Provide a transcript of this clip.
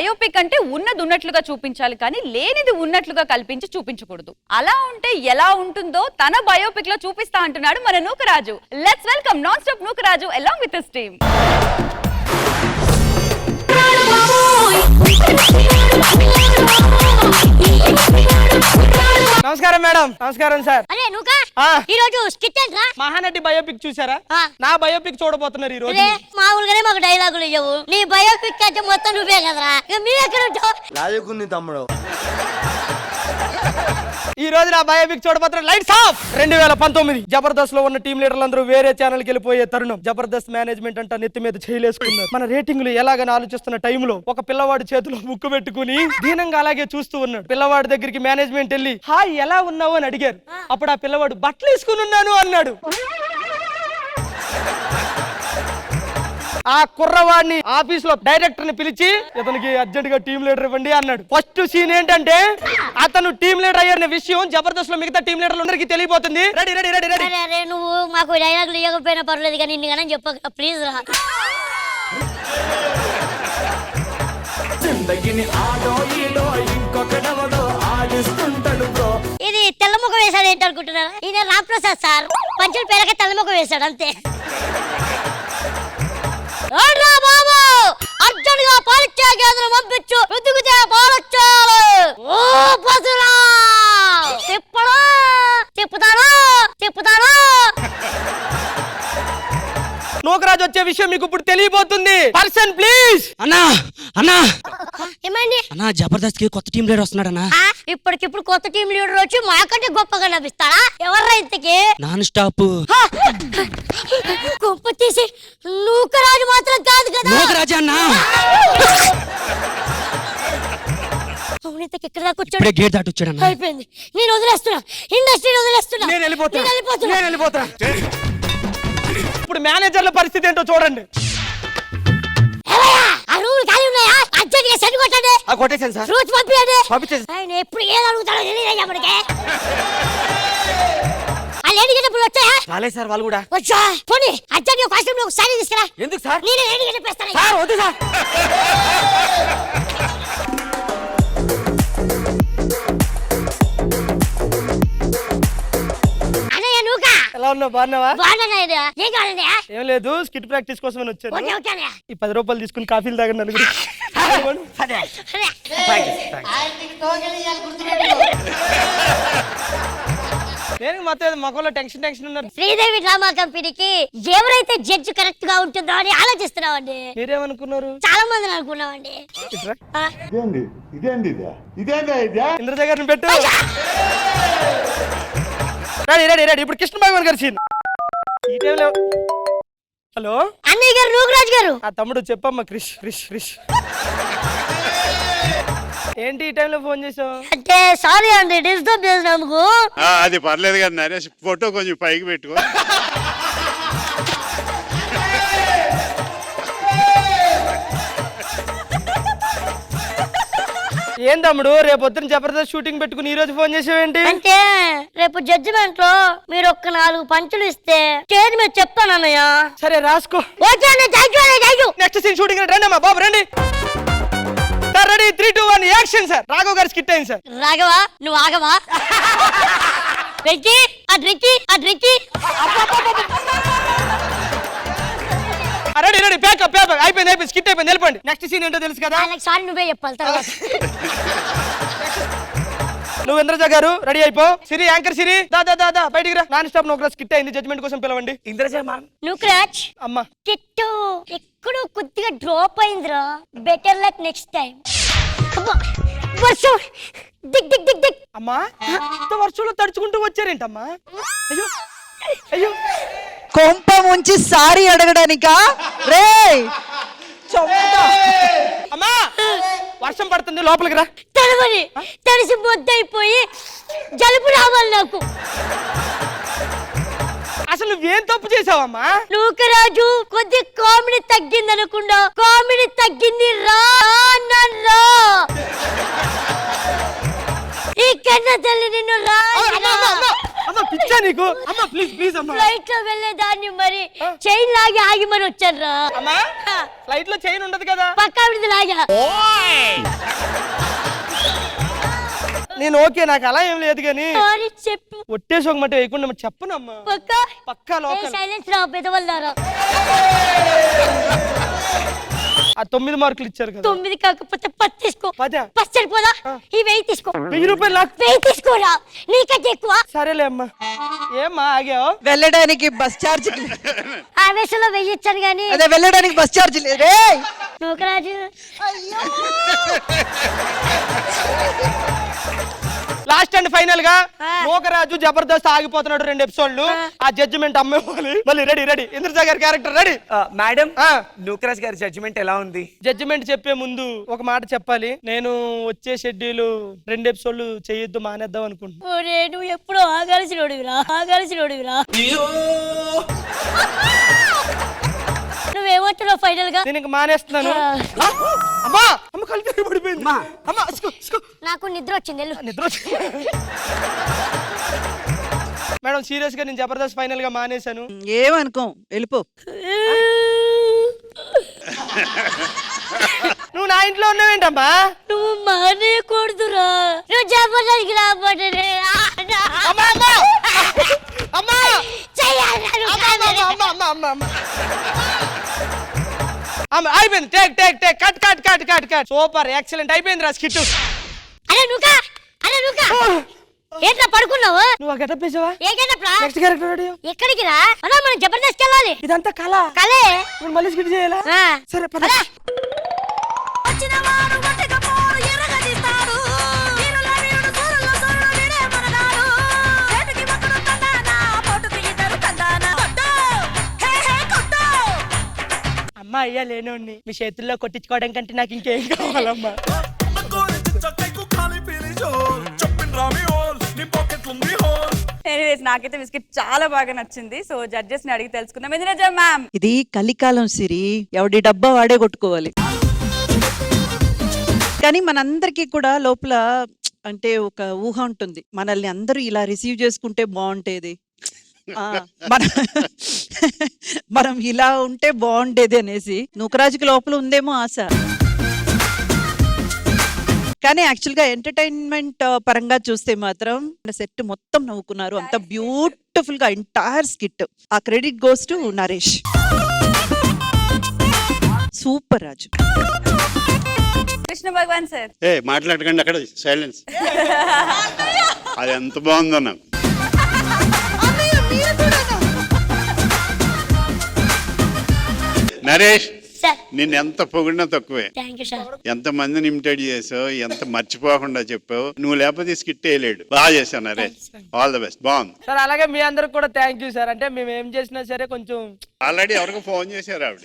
Biopic అంటే ఉన్నది ఉన్నట్లుగా చూపించాలి కానీ లేనిది ఉన్నట్లుగా కల్పించి చూపించకూడదు. అలా ఉంటే ఎలా ఉంటుందో తన బయోపిక్ లో చూపిస్తా అంటున్నాడు మన Nookaraju. Let's welcome non stop Nookaraju along with his team. నమస్కారం మేడం. నమస్కారం సార్. అరే నువ్వు ఈ రోజు స్కిట్ ఏంట్రా? మహానటి బయోపిక్ చూసారా? నా బయోపిక్ చూడబోతున్నారు ఈ రోజు. మామూలుగానే మాకు డైలాగులు ఇవ్వవు. నీ బయోపిక్ అంటే మొత్తం నువ్వే కదరా. ఇక మీరు ఎక్కడ ఉంటావు? లాజకుంది తమ్ముడు. ఈ రోజు నా బయోపిక్ చూడబోతున్నారు. Lights off. 2019 జబర్దస్త్ లో ఉన్న టీం లీడర్లు అందరూ వేరే ఛానల్ కి వెళ్ళిపోయే తరుణం. జబర్దస్త్ మేనేజ్మెంట్ అంతా నెత్తి మీద చేయలేసుకున్నారు. మన రేటింగ్లు ఎలాగని ఆలోచిస్తున్న టైంలో ఒక పిల్లవాడు చేతిలో ముక్కు పెట్టుకుని దీనంగా అలాగే చూస్తూ ఉన్నాడు. పిల్లవాడి దగ్గరికి మేనేజ్మెంట్ వెళ్ళి హాయ్ ఎలా ఉన్నావు అని అడిగారు. అప్పుడు ఆ పిల్లవాడు బట్టలు వేసుకుని ఉన్నాను అన్నాడు. ఆ కుర్రవాడిని ఆఫీస్ లో డైరెక్టర్ ని పిలిచి ఇతనికి అర్జెంట్ గా టీం లీడర్ ఇవ్వండి అన్నాడు. ఫస్ట్ సీన్ ఏంటంటే అతను టీం లీడర్ అయ్యారనే విషయం జబర్దస్త్ లో మిగతా టీం లీడర్లు అందరికీ తెలియపోతుంది. Ready ready ready ready. అరే నువ్వు మాకు డైలాగులు ఇవ్వకపోయినా పర్లేదు కానీ నిన్ను చెప్పక ప్లీజ్ రా. ఇది తెల్లముఖం వేసాడు ఏంటి అనుకుంటున్నారా? ఈయన రాంప్రసాద్ సార్ పంచుల పేరకే తెల్లముఖం వేసాడు అంతే. బాబు అర్జున్ గా పాలిచ్చే కేంద్రం పంపించు. వెతుకుతే పాలొచ్చారు. ఓ పసురా తిప్పడా తిప్పుతాడా తిప్పుతాడా. నూకరాజు వచ్చే విషయం మీకు ఇప్పుడు తెలియబోతుంది. Person please. అన్నా అన్నా ఏమైంది అన్నా జబర్దస్త్ కి కొత్త టీం లీడర్ వస్తున్నాడు అన్నా. ఇప్పటికిప్పుడు కొత్త టీం లీడర్ వచ్చి మాకంటే గొప్పగా నవ్విస్తాడా? ఎవర్రా ఇంతకి? నాన్ స్టాప్ గొప్ప తీసి నూకరాజు మాత్రం కాదు కదా. నూకరాజు అన్నా అవునితకి ఎక్కడ దాకా వచ్చాడు? ఇప్పుడే గేట్ దాటి వచ్చాడు అన్నా. అయిపోయింది. నేను వదిలేస్తున్నా. ఇండస్ట్రీని వదిలేస్తున్నా. నేను వెళ్ళిపోతా. ఇప్పుడు మేనేజర్ల పరిస్థితి ఏంటో చూడండి. ఆ రూములు ఖాళీ ఉన్నాయా? అర్జెంట్గా సెట్ కొట్టండి. కొట్టేసాను సార్. రూట్ పంపించండి. పంపించేసి ఆయన ఎప్పుడు ఏది అడుగుతాడో తెలియదు మనకి. ఆ లేడీ గెటప్పుడు వచ్చాయా? రాలేదు సార్ వాళ్ళు కూడా. వచ్చా పోనీ అర్జెంట్గా కాస్ట్యూమ్ లో ఒక సారీ తీసుకురా. ఎందుకు సార్? నేనే లేడీ గెటపేస్తాను. సార్ వద్దు సార్. ఎలా ఉన్నావు? బాగున్నావా? ఏం లేదు స్కిట్ ప్రాక్టీస్ కోసం వచ్చాను. ఈ 10 రూపాయలు తీసుకుని కాఫీలు తాగండి నలుగురు. నేను మొత్తం మొక్కలో టెన్షన్ ఉన్నారు. శ్రీదేవి డ్రామా కంపెనీకి ఎవరైతే జడ్జి కరెక్ట్ గా ఉంటుందో అని ఆలోచిస్తున్నామండి. మీరేమనుకున్నారు? చాలా మంది అనుకున్నామండి. ఇంద్రజ గారిని పెట్టు. Ready ready ready. ఇప్పుడు కృష్ణ భగవాన్ గారి సీన్. ఈ టైంలో హలో అన్నయ్య గారు నూకరాజు గారు. ఆ తమ్ముడు చెప్పమ్మా. క్రిష్ ఏంటి ఈ టైంలో ఫోన్ చేసావు? అంటే సారీ అండి డిస్టర్బ్ చేసినందుకు. అది పర్లేదు కదా నరేష్, ఫోటో కొంచెం పైకి పెట్టుకో. ఏం తమ్ముడు రేపు పొద్దున జబర్దస్త్ షూటింగ్ పెట్టుకుని ఈ రోజు ఫోన్ చేసావేంటి? అంటే రేపు జడ్జిమెంట్ లో మీరు ఒక్క 4 పంచులు ఇస్తే స్టేజ్ మీద చెప్తాను అన్నయ్య. సరే రాసుకో. ఓకే అన్నయ్య. థాంక్యూ. నెక్స్ట్ సీన్ షూటింగ్ రండి అమ్మా బాబు రండి. Sir ready 3 2 1 action. Sir Raghav గారు స్కిట్ అయింది సార్. రాఘవా నువ్వు ఆగవా? వెంకీ అడ్రికి రెడీ రెడీ ప్యాకప్ అయిపోయింది స్కిట్ అయిపోయింది. వెళ్ళిపోండి. నెక్స్ట్ సీన్ ఏంటో తెలుసు కదా? సారీ నువ్వే చెప్పాలి తర్వాత. నువ్వు ఇంద్రజ గారు రెడీ అయిపో. సిరి యాంకర్ సిరి దా బయటికి రా. నాన్ స్టాప్ నూకరాజ్ స్కిట్ అయింది. జడ్జ్మెంట్ కోసం పిలవండి. ఇంద్రజ నూకరాజ్ అమ్మా కిట్టు ఎక్కడో కొద్దిగా డ్రాప్ అయిందిరా. Better luck next time. వర్షం దిగ్ అమ్మా ఇంత వర్షంలో తడుచుకుంటూ వచ్చారేంటమ్మా? అయ్యో కొంప ముంచి సారీ అడగడానికా రే? అమ్మా వర్షం పడుతుంది లోపలికి రా. తడిసి మొద్దయిపోయి జలుబు రావాలి నాకు. అసలు నువ్వేం తప్పు చేసావమ్మా? నూకరాజు కొద్ది కామెడీ తగ్గింది అనుకుండా కామెడీ తగ్గింది రా. ఈ కన్న తల్లి నిన్ను రా. అమ్మ పిచ్చా నీకు అమ్మ ప్లీజ్ ప్లీజ్ అమ్మ ఫ్లైట్ లో వెళ్ళేదాన్ని మరి చైన్ లాగి ఆగి మరి వచ్చాను రా. అమ్మా ఫ్లైట్ లో చైన్ ఉండదు కదా. పక్కా విడిది లాగా. నేను ఓకే నాకు అలా ఏం లేదు కానీ సారీ చెప్పు. ఒట్టేసి ఒక మాట వేయకుండా మరి చెప్పనమ్మా. పక్కా పక్కా లోకల్. సైలెన్స్ రా పెదవల్లారా. ఆ 9 మార్కులు ఇచ్చారు కదా. 9 కాకపోతే 10 తీసుకో. 10 సరిపోదా? ఈ 1000 తీసుకో. 1000 రూపాయలు నాకు 1000 తీసుకోరా, నీకంటే ఎక్కువ. సరేలే అమ్మా. ఏమ్మా ఆగావు? వెళ్ళడానికి బస్ ఛార్జ్ ఆవేశంలో 1000 ఇచ్చాను గానీ అదే వెళ్ళడానికి bus charge ray. Nookaraju last and final గా నూకరాజు జబర్దస్త్ ఆగిపోతున్నాడు 2 ఎపిసోడ్లు. ఆ జడ్జిమెంట్ అమ్మేవాలి. మళ్ళీ రెడీ రెడీ. ఇంద్రజా గారి క్యారెక్టర్ రెడీ. మేడం నూకరాజ్ గారి జడ్జిమెంట్ ఎలా ఉంది? జడ్జిమెంట్ చెప్పే ముందు ఒక మాట చెప్పాలి. నేను వచ్చే షెడ్యూల్ 2 ఎపిసోడ్లు చేయొద్దు మానేద్దాం అనుకుంటున్నా. ఒరే నువ్వు ఎప్పుడో ఆగాల్సినోడివిరా. నువ్వేమంటున్నావు ఫైనల్ గా? నేను ఇంక మానేస్తున్నాను. అమ్మా అమ్మ కలిపి పడిపోయింది. అమ్మ నాకు నిద్ర వచ్చింది. నిద్ర వచ్చింది. మేడం సీరియస్ గా నేను జబర్దస్త్ ఫైనల్ గా మానేశాను. ఏమనుకో వెళ్ళిపో. నువ్వు నా ఇంట్లో ఉన్నావేంటమ్మా? నువ్వు మానేయకూడదురా. నువ్వు జబర్దస్త్ రాబోతే అమ్మా అమ్మా అమ్మా అయిపోయింది. Take take take cut cut cut cut cut. Super excellent అయిపోయింది రా స్కిట్. అరే నువ్వు ఏంట్రా పడుకున్నావు? నువ్వు ఆ గెటప్ వేసావా? ఏ గెటప్ రా? Next character ready. ఎక్కడికి రా? అన్నా మనం జబర్దస్త్ వెళ్ళాలి. ఇదంతా కళ. కలే ఇప్పుడు మళ్ళీ స్కిట్ చేయాలా? సరే పద. అమ్మా అయ్యా లేనోడిని మీ చేతుల్లో కొట్టించుకోవడం కంటే నాకు ఇంకేం కావాలమ్మా. ఎనీవేస్ నాకైతే బిస్కెట్ చాలా బాగా నచ్చింది. సో జడ్జెస్ ని అడిగి తెలుసుకుందాం. ఇంద్రజ మ్యామ్, ఇది కలికాలం సిరి, ఎవడి డబ్బా వాడే కొట్టుకోవాలి. కానీ మనందరికీ కూడా లోపల అంటే ఒక ఊహ ఉంటుంది, మనల్ని అందరూ ఇలా రిసీవ్ చేసుకుంటే బాగుంటేది, మనం ఇలా ఉంటే బాగుండేది అనేసి నూకరాజుకి లోపల ఉందేమో ఆశ. కానీ యాక్చువల్ గా ఎంటర్టైన్మెంట్ పరంగా చూస్తే మాత్రం సెట్ మొత్తం నవ్వుకున్నారు. అంత బ్యూటిఫుల్ గా ఎంటైర్ స్కిట్. ఆ credit goes to Naresh. Super Raju. Krishna Bhagavan sir. మాట్లాడకండి అక్కడ సైలెన్స్. అది ఎంత బాగుందో నాకు. నరేష్ నిన్ను ఎంత పొగిడినా తక్కువే. ఎంత మందిని ఇమిటేట్ చేసావు, ఎంత మర్చిపోకుండా చెప్పావు. నువ్వు లేకపోతే స్కిట్ వేయలేడు. బాగా చేశావు నరేష్. All the best. బాగుంది సార్. అలాగే మీ అందరికి కూడా థ్యాంక్ యూ సార్. అంటే మేము ఏం చేసినా సరే కొంచెం ఆల్రెడీ ఎవరికి ఫోన్ చేశారు ఆవిడ.